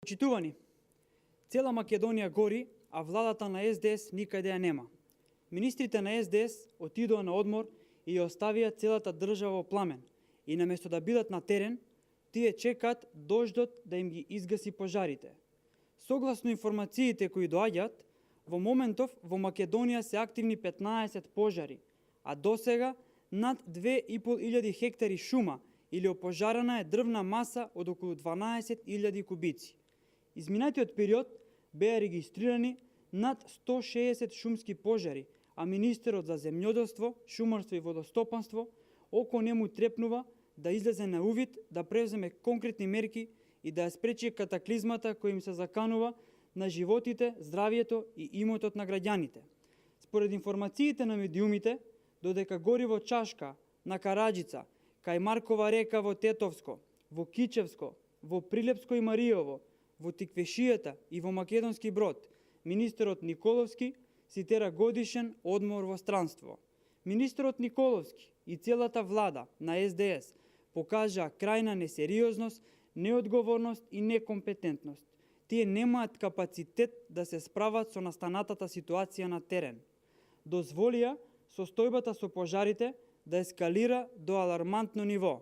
Почитувани, цела Македонија гори, а владата на СДС никаде ја нема. Министрите на СДС отидоа на одмор и ја оставија целата држава во пламен. И наместо да бидат на терен, тие чекаат дождот да им ги изгаси пожарите. Согласно информациите кои доаѓаат, во моментов во Македонија се активни 15 пожари, а досега над 2.500 хектари шума или опожарена е дрвна маса од околу 12.000 кубици. Изминатиот период беа регистрирани над 160 шумски пожари, а министерот за земјоделство, шумарство и водостопанство око нему трепнува да излезе на увид да преземе конкретни мерки и да ја спречи катаклизмата која им се заканува на животите, здравието и имотот на граѓаните. Според информациите на медиумите, додека гори во Чашка, на Караџица, кај Маркова река во Тетовско, во Кичевско, во Прилепско и Маријово, во Тиквешијата и во Македонски Брод, министерот Николовски си тера годишен одмор во странство. Министерот Николовски и целата влада на СДС покажаа крајна несериозност, неодговорност и некомпетентност. Тие немаат капацитет да се справат со настанатата ситуација на терен. Дозволија состојбата со пожарите да ескалира до алармантно ниво.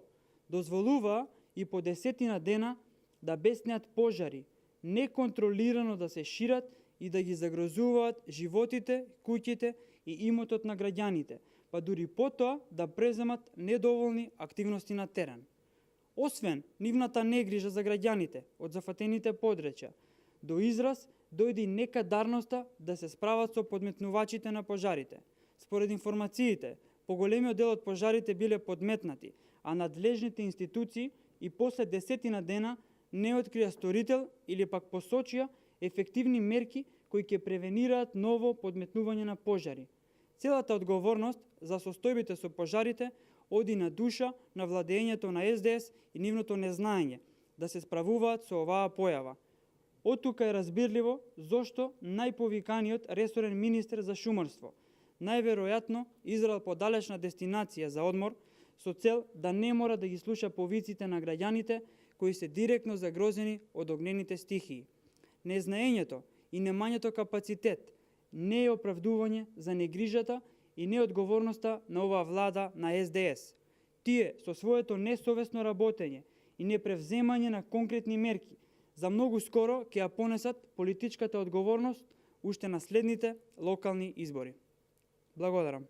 Дозволува и по десетина дена да беснеат пожари, неконтролирано да се шират и да ги загрозуваат животите, куќите и имотот на граѓаните, па дури потоа да преземат недоволни активности на терен. Освен нивната негрижа за граѓаните од зафатените подречја, до израз дојде и некадарноста да се справат со подметнувачите на пожарите. Според информациите, поголемиот дел од пожарите биле подметнати, а надлежните институции и после десетина дена не открија сторител или пак посочија ефективни мерки кои ќе превенираат ново подметнување на пожари. Целата одговорност за состојбите со пожарите оди на душа на владењето на СДС и нивното незнаење да се справуваат со оваа појава. Од тука е разбирливо зошто најповиканиот ресорен министер за шумарство најверојатно избрал подалечна дестинација за одмор со цел да не мора да ги слуша повиците на граѓаните кои се директно загрозени од огнените стихии. Незнаењето и немањето капацитет не е оправдување за негрижата и неодговорноста на оваа влада на СДС. Тие со своето несовесно работење и непревземање на конкретни мерки за многу скоро ќе ја понесат политичката одговорност уште на следните локални избори. Благодарам.